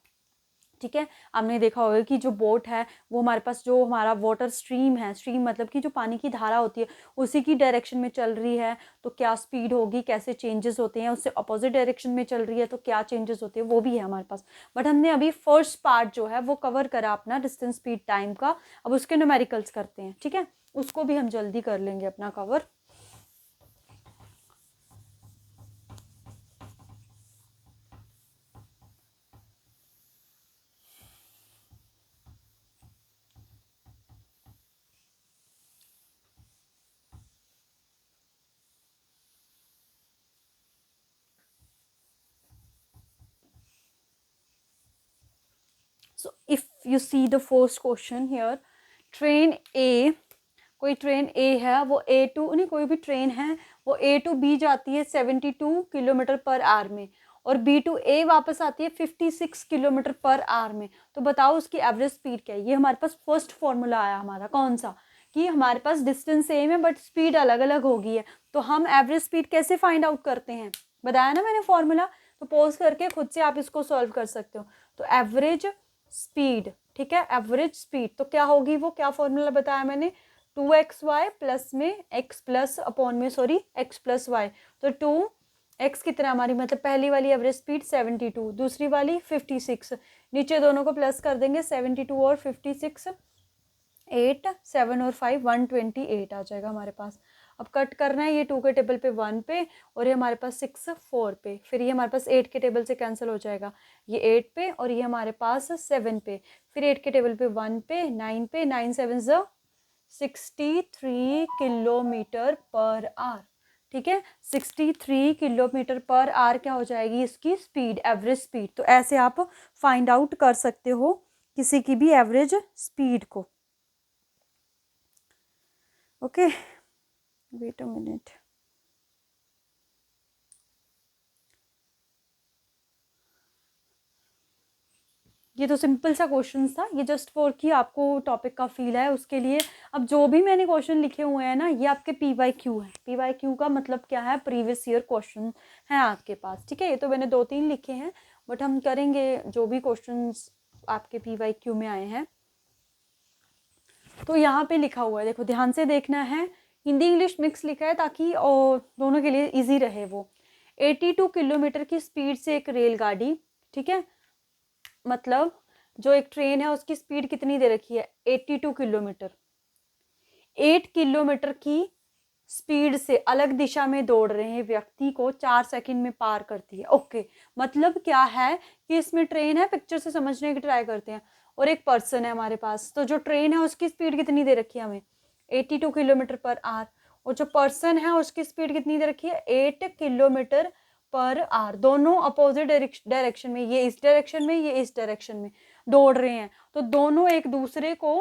ठीक है, आपने देखा होगा कि जो बोट है वो हमारे पास, जो हमारा वाटर स्ट्रीम है, स्ट्रीम मतलब कि जो पानी की धारा होती है उसी की डायरेक्शन में चल रही है, तो क्या स्पीड होगी, कैसे चेंजेस होते हैं, उससे अपोजिट डायरेक्शन में चल रही है तो क्या चेंजेस होते हैं, वो भी है हमारे पास। बट हमने अभी फर्स्ट पार्ट जो है वो कवर करा अपना डिस्टेंस, स्पीड, टाइम का। अब उसके न्यूमेरिकल्स करते हैं। ठीक है, उसको भी हम जल्दी कर लेंगे अपना cover. So if you see the first question here, train A, कोई ट्रेन ए है, वो ए टू, नहीं कोई भी ट्रेन है, वो ए टू बी जाती है 72 किलोमीटर पर आवर में, और बी टू ए वापस आती है 56 किलोमीटर पर आवर में। तो बताओ उसकी एवरेज स्पीड क्या है। ये हमारे पास फर्स्ट फॉर्मूला आया हमारा, कौन सा, कि हमारे पास डिस्टेंस सेम है बट स्पीड अलग अलग होगी है, तो हम एवरेज स्पीड कैसे फाइंड आउट करते हैं, बताया ना मैंने फॉर्मूला। तो पॉज करके खुद से आप इसको सॉल्व कर सकते हो। तो एवरेज स्पीड, ठीक है, एवरेज स्पीड तो क्या होगी, वो क्या फॉर्मूला बताया मैंने, 2xy प्लस में x प्लस अपॉन में, सॉरी x प्लस वाई, तो 2 एक्स कितना हमारी, मतलब पहली वाली एवरेज स्पीड 72, दूसरी वाली 56, नीचे दोनों को प्लस कर देंगे 72 और 56, 8, 7 और 5 128 आ जाएगा हमारे पास। अब कट करना है, ये 2 के टेबल पे 1 पे और ये हमारे पास 6 4 पे, फिर ये हमारे पास 8 के टेबल से कैंसिल हो जाएगा, ये 8 पे और ये हमारे पास 7 पे, फिर 8 के टेबल पे 1 पे, 9 पे, 9 7 63 किलोमीटर पर आवर। ठीक है, 63 किलोमीटर पर आवर क्या हो जाएगी इसकी स्पीड, एवरेज स्पीड। तो ऐसे आप फाइंड आउट कर सकते हो किसी की भी एवरेज स्पीड को। Okay, wait a minute. ये तो सिंपल सा क्वेश्चन था, ये जस्ट फॉर कि आपको टॉपिक का फील है उसके लिए। अब जो भी मैंने क्वेश्चन लिखे हुए हैं ना, ये आपके PYQ है। PYQ का मतलब क्या है, प्रीवियस ईयर क्वेश्चन है आपके पास। ठीक है, ये तो मैंने 2-3 लिखे हैं, बट हम करेंगे जो भी क्वेश्चन आपके PYQ में आए हैं। तो यहाँ पे लिखा हुआ है, देखो ध्यान से देखना है, हिंदी इंग्लिश मिक्स लिखा है ताकि दोनों के लिए ईजी रहे वो। 82 किलोमीटर की स्पीड से एक रेलगाड़ी, ठीक है, मतलब जो एक ट्रेन है उसकी स्पीड कितनी दे रखी है, 82 किलोमीटर, 8 किलोमीटर की स्पीड से अलग दिशा में दौड़ रहे हैं व्यक्ति को 4 सेकंड में पार करती है। ओके, मतलब क्या है कि इसमें ट्रेन है, पिक्चर से समझने की ट्राई करते हैं, और एक पर्सन है हमारे पास। तो जो ट्रेन है उसकी स्पीड कितनी दे रखी है हमें, 82 किलोमीटर पर आवर, और जो पर्सन है उसकी स्पीड कितनी दे रखी है, 8 किलोमीटर पर आवर। दोनों अपोजिट डायरेक्शन में, ये इस डायरेक्शन में, ये इस डायरेक्शन में दौड़ रहे हैं। तो दोनों एक दूसरे को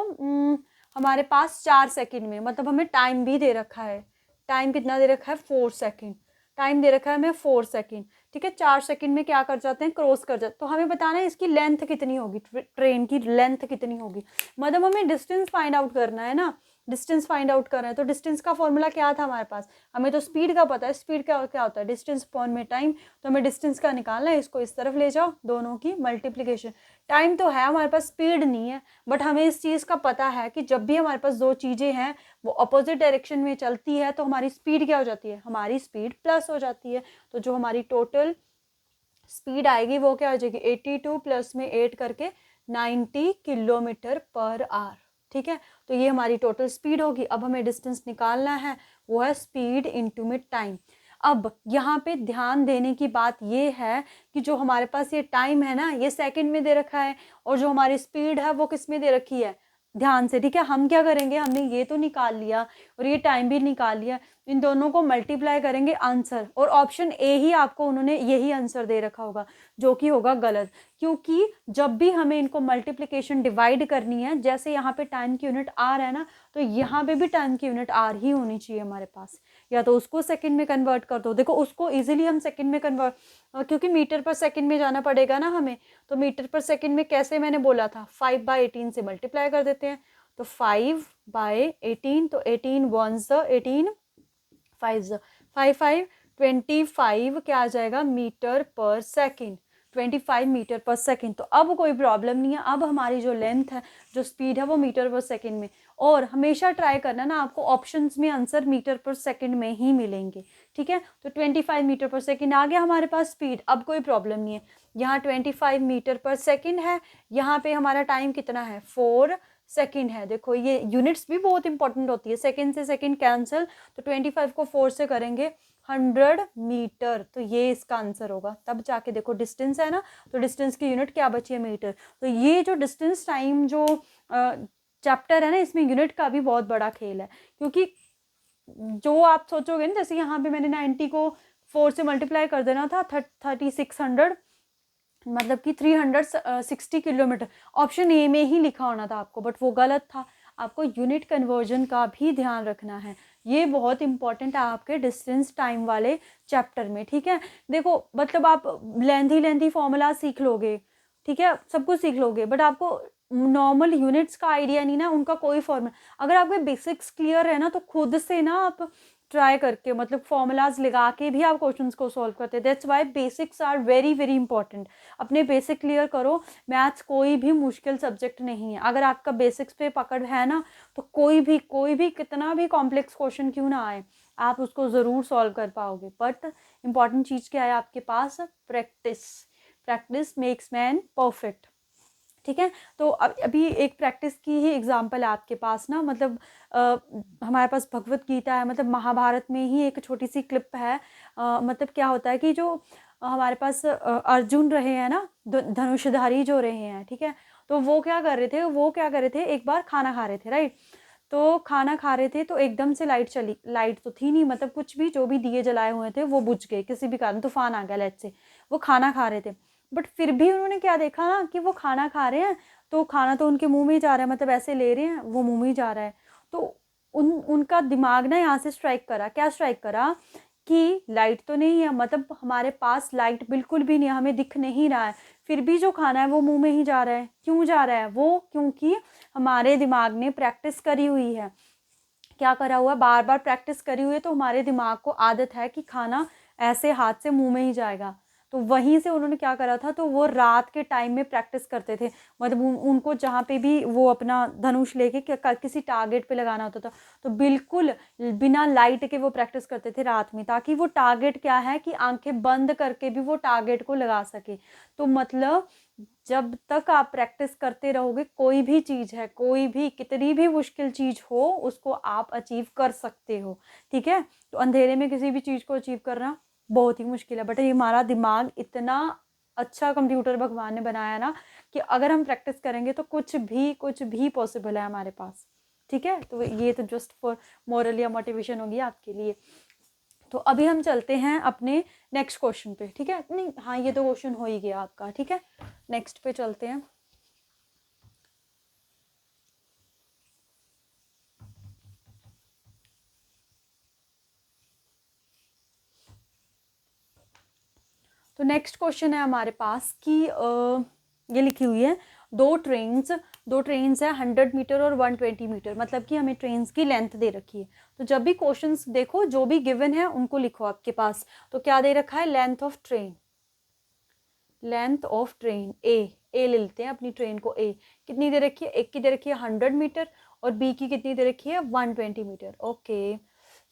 हमारे पास 4 सेकंड में, मतलब हमें टाइम भी दे रखा है, टाइम कितना दे रखा है, 4 सेकंड, टाइम दे रखा है हमें 4 सेकंड। ठीक है, 4 सेकंड में क्या कर जाते हैं, क्रॉस कर जाते। तो हमें बताना है इसकी लेंथ कितनी होगी, ट्रेन की लेंथ कितनी होगी, मतलब हमें डिस्टेंस फाइंड आउट करना है ना, डिस्टेंस फाइंड आउट कर रहे हैं। तो डिस्टेंस का फॉर्मूला क्या था हमारे पास, हमें तो स्पीड का पता है, स्पीड क्या क्या होता है, डिस्टेंस अपॉन में टाइम। तो हमें डिस्टेंस का निकालना है, इसको इस तरफ ले जाओ, दोनों की मल्टीप्लीकेशन। टाइम तो है हमारे पास, स्पीड नहीं है, बट हमें इस चीज़ का पता है कि जब भी हमारे पास दो चीज़ें हैं वो अपोजिट डायरेक्शन में चलती है तो हमारी स्पीड क्या हो जाती है, हमारी स्पीड प्लस हो जाती है। तो जो हमारी टोटल स्पीड आएगी वो क्या हो जाएगी, 82 प्लस में 8 करके 90 किलोमीटर पर आवर। ठीक है, तो ये हमारी टोटल स्पीड होगी। अब हमें डिस्टेंस निकालना है, वो है स्पीड इनटू में टाइम। अब यहाँ पे ध्यान देने की बात ये है कि जो हमारे पास ये टाइम है ना, ये सेकंड में दे रखा है, और जो हमारी स्पीड है वो किस में दे रखी है, ध्यान से। ठीक है, हम क्या करेंगे, हमने ये तो निकाल लिया और ये टाइम भी निकाल लिया, इन दोनों को मल्टीप्लाई करेंगे आंसर, और ऑप्शन ए ही आपको उन्होंने यही आंसर दे रखा होगा, जो कि होगा गलत। क्योंकि जब भी हमें इनको मल्टीप्लिकेशन डिवाइड करनी है, जैसे यहाँ पे टाइम की यूनिट आर है ना, तो यहाँ पे भी टाइम की यूनिट आर ही होनी चाहिए हमारे पास, या तो उसको सेकंड में कन्वर्ट कर दो। देखो उसको इजीली हम सेकंड में कन्वर्ट, क्योंकि मीटर पर सेकंड में जाना पड़ेगा ना हमें, तो मीटर पर सेकंड में कैसे मैंने बोला था, 5/18 से मल्टीप्लाई कर देते हैं। तो 5/18, तो 18 1 18, 5 5 5 25 क्या आ जाएगा, मीटर पर सेकंड, 25 मीटर पर सेकंड। तो अब कोई प्रॉब्लम नहीं है, अब हमारी जो लेंथ है, जो स्पीड है, वो मीटर पर सेकंड में। और हमेशा ट्राई करना ना, आपको ऑप्शंस में आंसर मीटर पर सेकंड में ही मिलेंगे। ठीक है, तो 25 मीटर पर सेकंड आ गया हमारे पास स्पीड, अब कोई प्रॉब्लम नहीं है। यहाँ 25 मीटर पर सेकंड है, यहाँ पे हमारा टाइम कितना है, 4 सेकंड है। देखो ये यूनिट्स भी बहुत इंपॉर्टेंट होती है, सेकंड से सेकंड कैंसिल, तो 25 को 4 से करेंगे 100 मीटर, तो ये इसका आंसर होगा। तब जाके देखो डिस्टेंस है ना, तो डिस्टेंस की यूनिट क्या बची है, मीटर। तो ये जो डिस्टेंस टाइम जो चैप्टर है ना, इसमें यूनिट का भी बहुत बड़ा खेल है। क्योंकि जो आप सोचोगे ना, जैसे यहाँ पे मैंने 90 को 4 से मल्टीप्लाई कर देना था, 3600, मतलब कि 360 किलोमीटर, ऑप्शन ए में ही लिखा होना था आपको, बट वो गलत था। आपको यूनिट कन्वर्जन का भी ध्यान रखना है, ये बहुत इंपॉर्टेंट है आपके डिस्टेंस टाइम वाले चैप्टर में। ठीक है, देखो मतलब आप लेंथी फॉर्मूला सीख लोगे, ठीक है, सब कुछ सीख लोगे, बट आपको नॉर्मल यूनिट्स का आइडिया नहीं ना, उनका कोई फॉर्मूला। अगर आपके बेसिक्स क्लियर है ना, तो खुद से ना आप ट्राई करके, मतलब फॉर्मूलाज लगा के भी आप क्वेश्चंस को सॉल्व करते हैं। That's why basics are very very important. अपने बेसिक क्लियर करो, मैथ्स कोई भी मुश्किल सब्जेक्ट नहीं है। अगर आपका बेसिक्स पे पकड़ है ना, तो कोई भी कितना भी कॉम्प्लेक्स क्वेश्चन क्यों ना आए, आप उसको ज़रूर सॉल्व कर पाओगे। बट इंपॉर्टेंट चीज़ क्या है आपके पास? Practice. Practice makes man perfect. ठीक है, तो अभी एक प्रैक्टिस की ही एग्जांपल है आपके पास ना, मतलब हमारे पास भगवत गीता है, मतलब महाभारत में ही एक छोटी सी क्लिप है। मतलब क्या होता है कि जो हमारे पास अर्जुन रहे हैं ना, धनुषधारी जो रहे हैं, ठीक है, तो वो क्या कर रहे थे, एक बार खाना खा रहे थे, राइट। तो खाना खा रहे थे तो एकदम से लाइट चली, लाइट तो थी नहीं, मतलब कुछ भी, जो भी दिए जलाए हुए थे वो बुझ गए किसी भी कारण, तूफान आ गया लेट से। वो खाना खा रहे थे, बट फिर भी उन्होंने क्या देखा ना कि वो खाना खा रहे हैं, तो खाना तो उनके मुंह में ही जा रहा है, मतलब ऐसे ले रहे हैं, वो मुंह में ही जा रहा है। तो उनका दिमाग ना यहाँ से स्ट्राइक करा, क्या स्ट्राइक करा कि लाइट तो नहीं है, मतलब हमारे पास लाइट बिल्कुल भी नहीं है, हमें दिख नहीं रहा है, फिर भी जो खाना है वो मुंह में ही जा रहा है। क्यों जा रहा है वो? क्योंकि हमारे दिमाग ने प्रैक्टिस करी हुई है। क्या करा हुआ है? बार बार प्रैक्टिस करी हुई है, तो हमारे दिमाग को आदत है कि खाना ऐसे हाथ से मुंह में ही जाएगा। तो वहीं से उन्होंने क्या करा था, तो वो रात के टाइम में प्रैक्टिस करते थे, मतलब उनको जहाँ पे भी वो अपना धनुष लेके किसी टारगेट पे लगाना होता था, तो बिल्कुल बिना लाइट के वो प्रैक्टिस करते थे रात में, ताकि वो टारगेट क्या है कि आंखें बंद करके भी वो टारगेट को लगा सके। तो मतलब जब तक आप प्रैक्टिस करते रहोगे, कोई भी चीज़ है, कोई भी कितनी भी मुश्किल चीज़ हो, उसको आप अचीव कर सकते हो। ठीक है, तो अंधेरे में किसी भी चीज़ को अचीव करना बहुत ही मुश्किल है, बट ये हमारा दिमाग इतना अच्छा कंप्यूटर भगवान ने बनाया ना कि अगर हम प्रैक्टिस करेंगे तो कुछ भी पॉसिबल है हमारे पास। ठीक है, तो ये तो जस्ट फॉर मोरल या मोटिवेशन होगी आपके लिए। तो अभी हम चलते हैं अपने नेक्स्ट क्वेश्चन पे। ठीक है, नहीं हाँ, ये तो क्वेश्चन हो ही गया आपका। ठीक है, नेक्स्ट पे चलते हैं। तो नेक्स्ट क्वेश्चन है हमारे पास कि ये लिखी हुई है, दो ट्रेन्स है 100 मीटर और 120 मीटर, मतलब कि हमें ट्रेन्स की लेंथ दे रखी है। तो जब भी क्वेश्चंस देखो, जो भी गिवन है उनको लिखो आपके पास। तो क्या दे रखा है? लेंथ ऑफ ट्रेन, ए ले लेते हैं अपनी ट्रेन को। ए कितनी दे रखी है? एक की दे रखी है 100 मीटर, और बी की कितनी दे रखी है? 120 मीटर। ओके,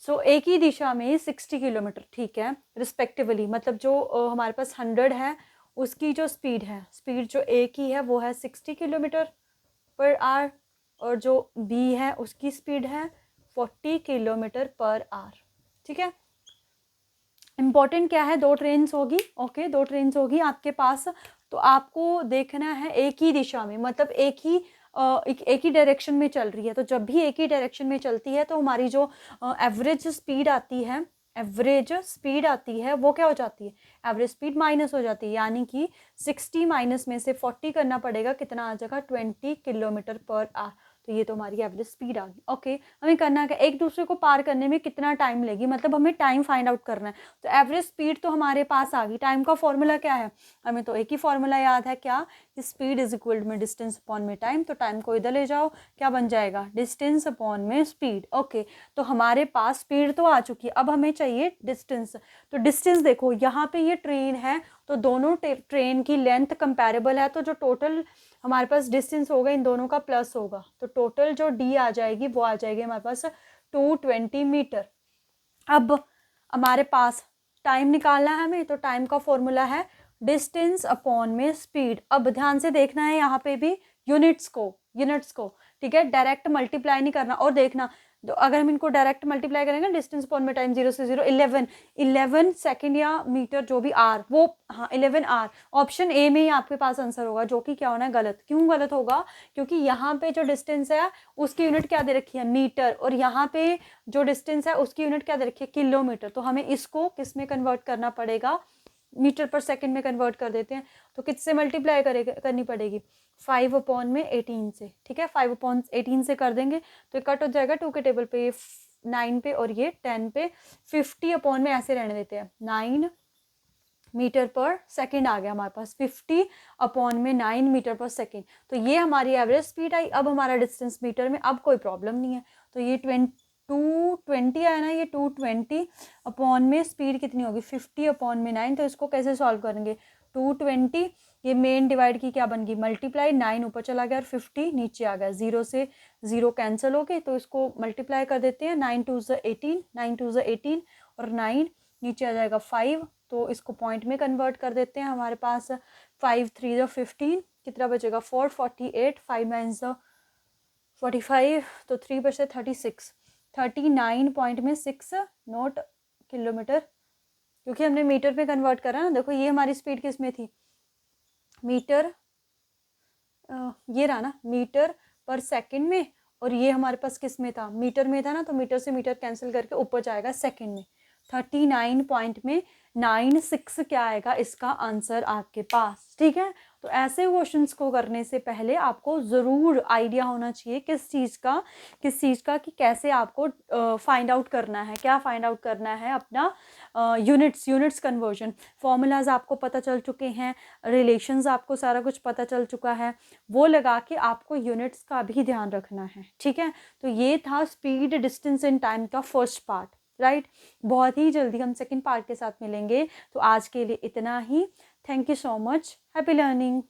सो एक ही दिशा में 60 किलोमीटर, ठीक है, रिस्पेक्टिवली, मतलब जो हमारे पास 100 है उसकी जो स्पीड है, स्पीड जो ए की है वो है 60 किलोमीटर पर आवर, और जो बी है उसकी स्पीड है 40 किलोमीटर पर आवर। ठीक है, इम्पॉर्टेंट क्या है? दो ट्रेन्स होगी, ओके, दो ट्रेन्स होगी आपके पास, तो आपको देखना है एक ही दिशा में, मतलब एक ही डायरेक्शन में चल रही है। तो जब भी एक ही डायरेक्शन में चलती है तो हमारी जो एवरेज स्पीड आती है वो क्या हो जाती है? एवरेज स्पीड माइनस हो जाती है, यानी कि 60 माइनस में से 40 करना पड़ेगा, कितना आ जाएगा? 20 किलोमीटर पर आवर। तो ये तो हमारी एवरेज स्पीड आ गई। ओके, हमें करना क्या? एक दूसरे को पार करने में कितना टाइम लेगी, मतलब हमें टाइम फाइंड आउट करना है। तो एवरेज स्पीड तो हमारे पास आ गई। टाइम का फॉर्मूला क्या है? हमें तो एक ही फॉर्मूला याद है, क्या? स्पीड इज इक्वल में डिस्टेंस अपॉन में टाइम। तो टाइम को इधर ले जाओ, क्या बन जाएगा? डिस्टेंस अपॉन में स्पीड। ओके, तो हमारे पास स्पीड तो आ चुकी है, अब हमें चाहिए डिस्टेंस। तो डिस्टेंस देखो, यहाँ पे ये ट्रेन है, तो दोनों ट्रेन की लेंथ कंपेरेबल है, तो जो टोटल हमारे पास डिस्टेंस होगा इन दोनों का प्लस होगा, तो टोटल जो डी आ जाएगी वो आ जाएगी हमारे पास 220 मीटर। अब हमारे पास टाइम निकालना है हमें, तो टाइम का फॉर्मूला है डिस्टेंस अपॉन में स्पीड। अब ध्यान से देखना है यहाँ पे भी यूनिट्स को, ठीक है, डायरेक्ट मल्टीप्लाई नहीं करना। और देखना, तो अगर हम इनको डायरेक्ट मल्टीप्लाई करेंगे, डिस्टेंस अपॉन में टाइम, 0 से 0 11 सेकेंड या मीटर, जो भी आर, वो हाँ 11 आर। ऑप्शन ए में ही आपके पास आंसर होगा, जो कि क्या होना है? गलत। क्यों गलत होगा? क्योंकि यहाँ पे जो डिस्टेंस है उसकी यूनिट क्या दे रखी है? मीटर, और यहाँ पे जो डिस्टेंस है उसकी यूनिट क्या दे रखी है? किलोमीटर। तो हमें इसको किस में कन्वर्ट करना पड़ेगा? मीटर पर सेकंड में कन्वर्ट कर देते हैं। तो किससे मल्टीप्लाई करनी पड़ेगी? 5/18 से। ठीक है, 5/18 से कर देंगे तो कट हो जाएगा 2 के टेबल पे, ये 9 पे और ये 10 पे। 50 अपॉन में ऐसे रहने देते हैं, 9 मीटर पर सेकंड आ गया हमारे पास, 50 अपॉन में 9 मीटर पर सेकंड। तो ये हमारी एवरेज स्पीड आई। अब हमारा डिस्टेंस मीटर में, अब कोई प्रॉब्लम नहीं है। तो ये 220 आया ना, ये 220 अपॉन में स्पीड कितनी होगी? 50 अपॉन में 9। तो इसको कैसे सॉल्व करेंगे? 220, ये मेन डिवाइड की क्या बन गई? मल्टीप्लाई, 9 ऊपर चला गया और 50 नीचे आ गया, 0 से 0 कैंसिल हो गए, तो इसको मल्टीप्लाई कर देते हैं। 9 2 ज़ 18, 9 2 ज़ 18 और 9 नीचे आ जाएगा 5, तो इसको पॉइंट में कन्वर्ट कर देते हैं। हमारे पास 5 3 जो 15, कितना बचेगा 4 48, 5 9 जो 45, तो 3 बचे 36, 39 पॉइंट में 6 नॉट किलोमीटर, क्योंकि हमने मीटर में कन्वर्ट करा ना। देखो ये हमारी स्पीड किस में थी, मीटर, ये रहा ना मीटर पर सेकंड में, और ये हमारे पास किस में था, मीटर में था ना, तो मीटर से मीटर कैंसिल करके ऊपर जाएगा सेकंड में। 39 पॉइंट में 96 क्या आएगा इसका आंसर आपके पास, ठीक है। तो ऐसे क्वेश्चंस को करने से पहले आपको ज़रूर आइडिया होना चाहिए किस चीज़ का कि कैसे आपको फाइंड आउट करना है, क्या फाइंड आउट करना है अपना। यूनिट्स कन्वर्जन, फॉर्मूलाज आपको पता चल चुके हैं, रिलेशंस आपको सारा कुछ पता चल चुका है, वो लगा के आपको यूनिट्स का भी ध्यान रखना है, ठीक है। तो ये था स्पीड, डिस्टेंस एंड टाइम का फर्स्ट पार्ट, राइट। बहुत ही जल्दी हम सेकंड पार्ट के साथ मिलेंगे। तो आज के लिए इतना ही। Thank you so much, happy learning.